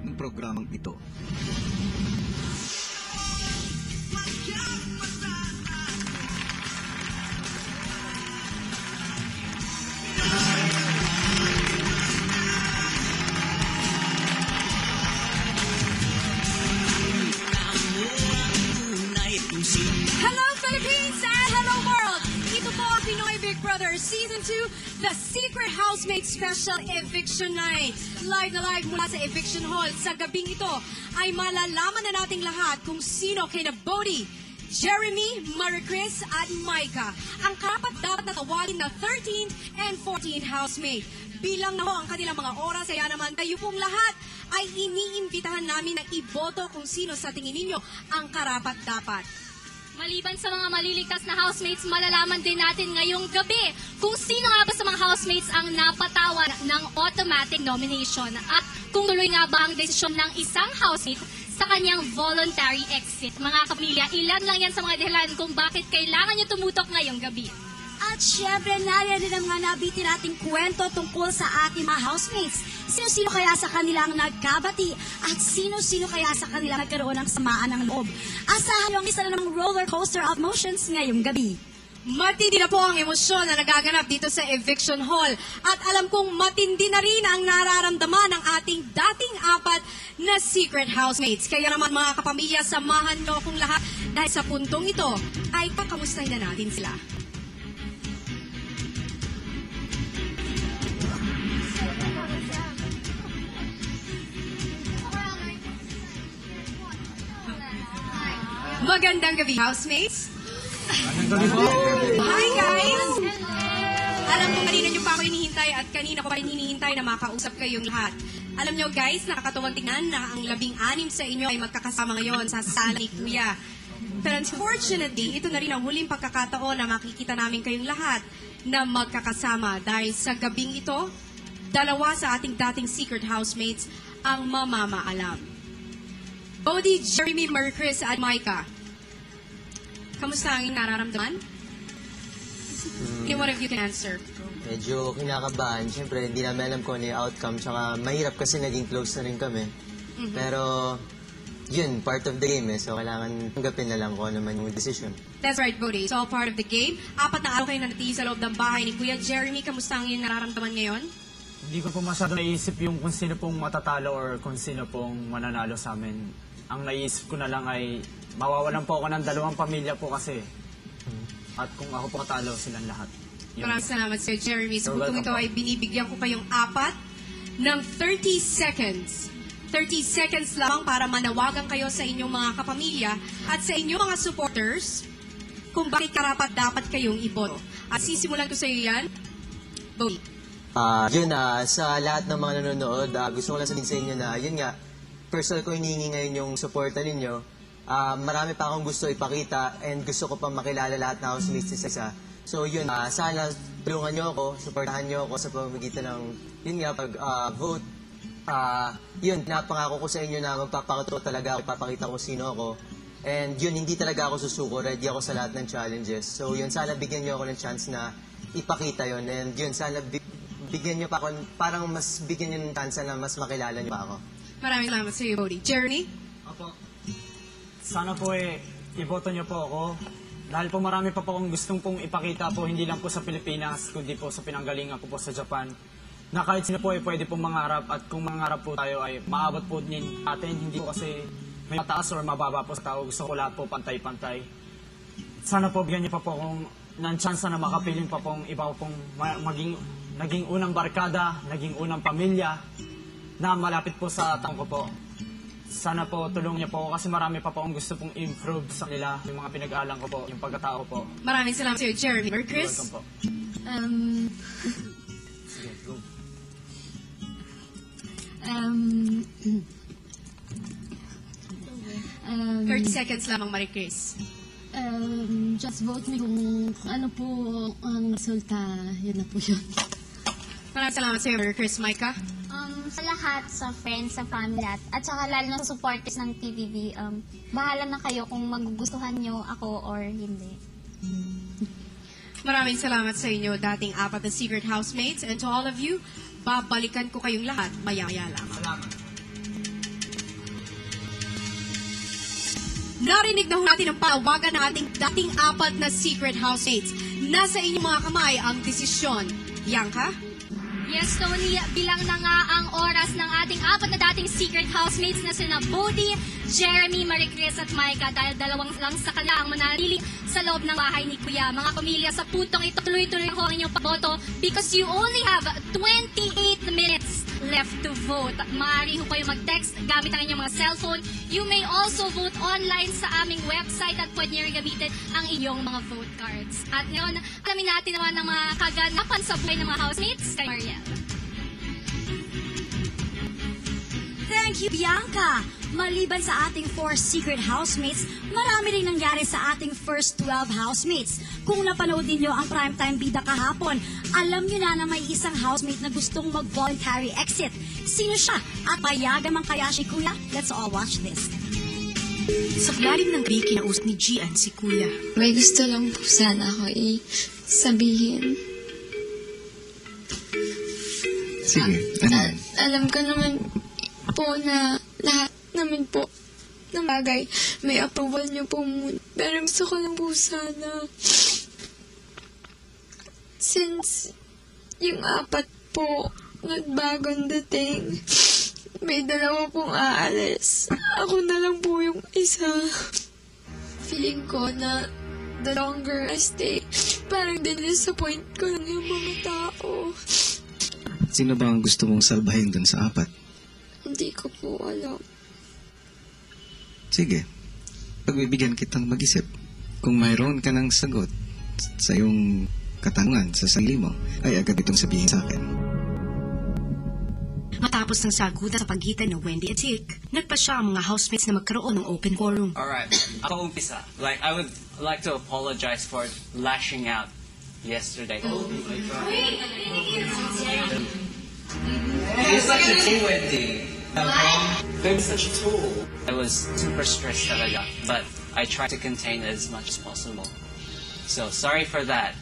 ng programang ito. Hello Philippines and hello world! Ito po ang Pinoy Big Brother Season 2, The Secret Housemates Special Eviction Night. Live na live mula sa Eviction Hall. Sa gabing ito ay malalaman na nating lahat kung sino kina Bodhi, Jeremy, Maricris at Micah ang karapat-dapat na tawagin na 13th and 14th housemate. Bilang na ho ang kanilang mga oras, kaya naman kayo pong lahat ay iniimbitahan namin na iboto kung sino sa tingin ninyo ang karapat-dapat. Maliban sa mga maliligtas na housemates, malalaman din natin ngayong gabi kung sino nga ba sa mga housemates ang napatawan ng automatic nomination at kung tuloy nga ba ang desisyon ng isang housemate sa kanyang voluntary exit. Mga kapamilya, ilan lang yan sa mga dahilan kung bakit kailangan nyo tumutok ngayong gabi. At syempre, nariyan din ang mga nabitin nating kwento tungkol sa ating mga housemates. Sino-sino kaya sa kanilang nagkabati at sino-sino kaya sa kanilang nagkaroon ng samaan ng loob. Asahan nyo ang isa na namang roller coaster of emotions ngayong gabi. Matindi na po ang emosyon na nagaganap dito sa Eviction Hall. At alam kong matindi na rin ang nararamdaman ng ating dating apat na secret housemates. Kaya naman mga kapamilya, samahan nyo akong lahat dahil sa puntong ito ay pakamustahin na natin sila. Magandang gabi, housemates. Magandang gabi po. Hi, guys. Alam ko kanina nyo pa ako hinihintay at kanina ko pa rin hinihintay na makausap kayong lahat. Alam nyo, guys, nakakatuwang tingnan na ang 16 sa inyo ay magkakasama ngayon sa sala ni Kuya. Pero unfortunately, ito na rin ang huling pagkakataon na makikita namin kayong lahat na magkakasama dahil sa gabing ito, dalawa sa ating dating secret housemates ang mamamaalam. Bodhi, Jeremy, Maricris at Micah. Kamusta ang inyong nararamdaman? Any one of you can answer. Medyo kinakabahan. Siyempre, hindi namin alam kung ano yung outcome. Tsaka mahirap kasi naging close na rin kami. Pero, yun, part of the game eh. So, kailangan tanggapin na lang kung ano man yung decision. That's right, Bodhi. It's all part of the game. 4 na araw kayo na natili sa loob ng bahay ni Kuya Jeremy. Kamusta ang inyong nararamdaman ngayon? Hindi ko po masyado naisip yung kung sino pong matatalo or kung sino pong mananalo sa amin. Ang naisip ko na lang ay mawawalan po ako ng 2 pamilya po kasi. At kung ako po matalo, silang lahat. Maraming salamat, Sir Jeremy. Sa You're puntong ito welcome po. ay binibigyan ko kayong 4 ng 30 seconds. 30 seconds lamang para manawagan kayo sa inyong mga kapamilya at sa inyong mga supporters kung bakit karapat dapat kayong iboto. At sisimulan ko sa iyo yan, Bodhi. Yun, sa lahat ng mga nanonood, gusto ko lang sabihin sa inyo na, yun nga, personal ko hinihingi ngayon yung suporta ninyo. Marami pa akong gusto ipakita and gusto ko pa makilala lahat na housemates isa. So yun, sana tulungan nyo ako, supportahan nyo ako sa pamamagitan ng, yun nga, pag-vote. Yun, napangako ko sa inyo na magpapakaturo talaga ako, ipapakita ko sino ako. And yun, hindi talaga ako susuko, ready ako sa lahat ng challenges. So yun, sana bigyan nyo ako ng chance na ipakita yun. And yun, sana bigyan nyo pa ako, parang mas bigyan nyo ng chance na mas makilala nyo pa ako. Maraming salamat sa iyo, Bodhi. Jeremy? Opo. Sana po iboto niyo po ako. Dahil po marami pa po akong gustong pong ipakita po, hindi lang po sa Pilipinas, kundi po sa pinanggalingan ko po sa Japan. Na kahit sino po pwede pong mangarap at kung mangarap po tayo ay maabot po din natin. Hindi po kasi may mataas or mababa po sa tao. Gusto ko lahat po pantay-pantay. Sana po bigyan niyo pa po akong ng chance na makapiling pa pong iba pong naging unang barkada, naging unang pamilya na malapit po sa taong ko po. Sana po tulungan niyo po ako kasi marami pa po akong gusto pong improve sa kanila, yung mga pinag-aalang ko po, yung pagkatao ko po. Maraming salamat sa iyo, Jeremy. Maricris? Welcome po. Sige, go. 30 seconds lamang, Maricris. Just vote me kung ano po ang resulta, yun na po yun. Maraming salamat sa iyo, Maricris. Micah? Sa lahat, sa friends, sa family, at saka lalo na sa supporters ng TVB, bahala na kayo kung magugustuhan nyo ako or hindi. Maraming salamat sa inyo, dating 4 na secret housemates. And to all of you, babalikan ko kayong lahat maya-maya lamang. Salamat. Narinig na ho natin ang panawagan ng ating dating 4 na secret housemates. Nasa inyong mga kamay ang desisyon. Bianca? Yes, Tony, bilang na nga ang oras ng ating 4 na dating secret housemates na sina Bodhi, Jeremy, Maricris at Micah dahil 2 lang sa kanila ang mananili sa loob ng bahay ni Kuya. Mga pamilya, sa putong ito, tuloy-tuloy ho ang inyong paboto because you only have 28 minutes left to vote. Maaari ho kayo mag-text gamit ang inyong mga cellphone. You may also vote online sa aming website at pwede nyo rin gamitin ang inyong mga vote cards. At ngayon, alamin natin naman ang mga kaganapan sa buhay ng mga housemates kay Mariel. Thank you, Bianca! Maliban sa ating 4 secret housemates, marami rin nangyari sa ating first 12 housemates. Kung napanood ninyo ang primetime bida kahapon, alam nyo na may isang housemate na gustong mag-voluntary exit. Sino siya? At payagan man kaya si Kuya? Let's all watch this. Sa lalim ng gabi, kinausap ni Gian si Kuya. May gusto lang po sana ako sabihin. Sige, ano yan? Alam ko naman po na lahat namin po na bagay may approval niyo po muna. Pero gusto ko lang po sana since yung 4 po nagbagong dating, may 2 pong aalis. Ako na lang po yung isa. Feeling ko na the longer I stay, parang din-disappoint ko lang yung mga tao. Sino ba ang gusto mong salbahin dun sa 4? Hindi ko po alam. Sige, pagbibigyan kitang mag-isip. Kung mayroon ka ng sagot sa iyong katanungan sa sarili mo, ay agad itong sabihin sa akin. Matapos ng sagutan sa pagitan ng Wendy at Tick, nagpasya ang mga housemates na magkaroon ng open forum. Alright, ako umpisa. Like, I would like to apologize for lashing out yesterday. You're such a teen, Wendy. I'm such a tool. I was super stressed talaga, but I tried to contain it as much as possible. So, sorry for that.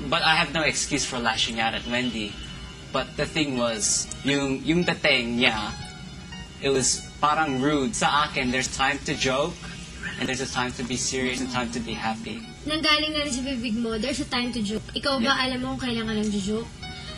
But I have no excuse for lashing out at Wendy. But the thing was, yung dating niya, it was parang rude. Sa akin, there's time to joke, and there's a time to be serious and time to be happy. Nanggaling na rin sa bibig mo, there's a time to joke. Ikaw ba, alam mo kung kailan ka lang joke?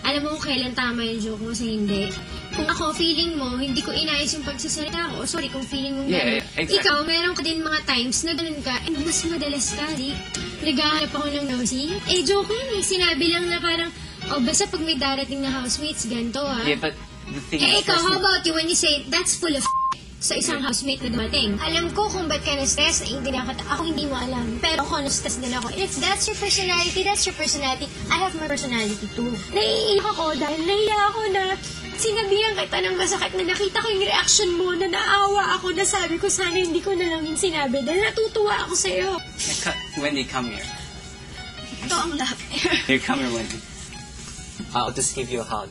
Alam mo kung kailan tama yung joke mo sa hindi? Kung ako, feeling mo, hindi ko inayos yung pagsasalita ko. Sorry, kung feeling mo gano'n. Exactly. Ikaw, meron ka din mga times na gano'n ka, and mas madalas ka, di? Naghahanap ako ng nosy. Eh, joke yun eh. Sinabi lang na parang, oh, basta pag may darating na housemates, ganito ha. Yeah, but the thing Eh, is, ikaw, how about you when you say, that's full of sa isang housemate na dumating? Alam ko kung ba't ka na-stress, naiintindihan ka, ako hindi mo alam. Pero ako na-stress din ako. And if that's your personality, I have my personality too. Naiiyak ako dahil naiiyak ako na sinabihan kita ng masakit na nakita ko yung reaction mo na naawa ako na sabi ko sana hindi ko na lang yung sinabi dahil natutuwa ako sa'yo. Wendy, come here. Ito ang lahat. Here, come here, Wendy. I'll just give you a hug.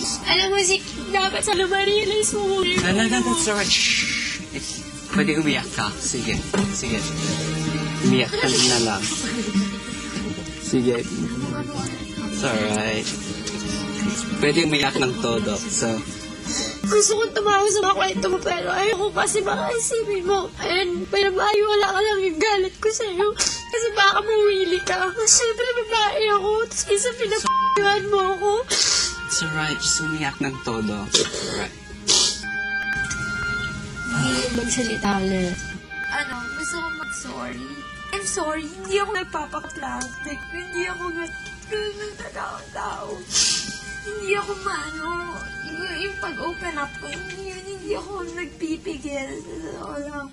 Alam mo, dapat sana ma-realize mo. No, that's alright. Shh. Pwede umiyak ka. Sige. Umiyak ka na lang. Sige. It's alright. Pwede umiyak ng todo. So, Gusto kong tumawa sa mga kwento mo, pero ayoko kasi baka isipin mo. And wala ka lang yung galit ko sa'yo. Kasi baka mawili ka. Siyempre, babae ako. Tapos isa pinapagyan mo ako. it's alright. Just umiyak ng todo. Alright. Hindi magsalita ulit. Gusto kong mag-sorry. I'm sorry, hindi ako nagpapaka-plastic. Hindi ako nagtatao-tao. Hindi ako yung pag-open up ko, hindi ako nagpipigil. Wala.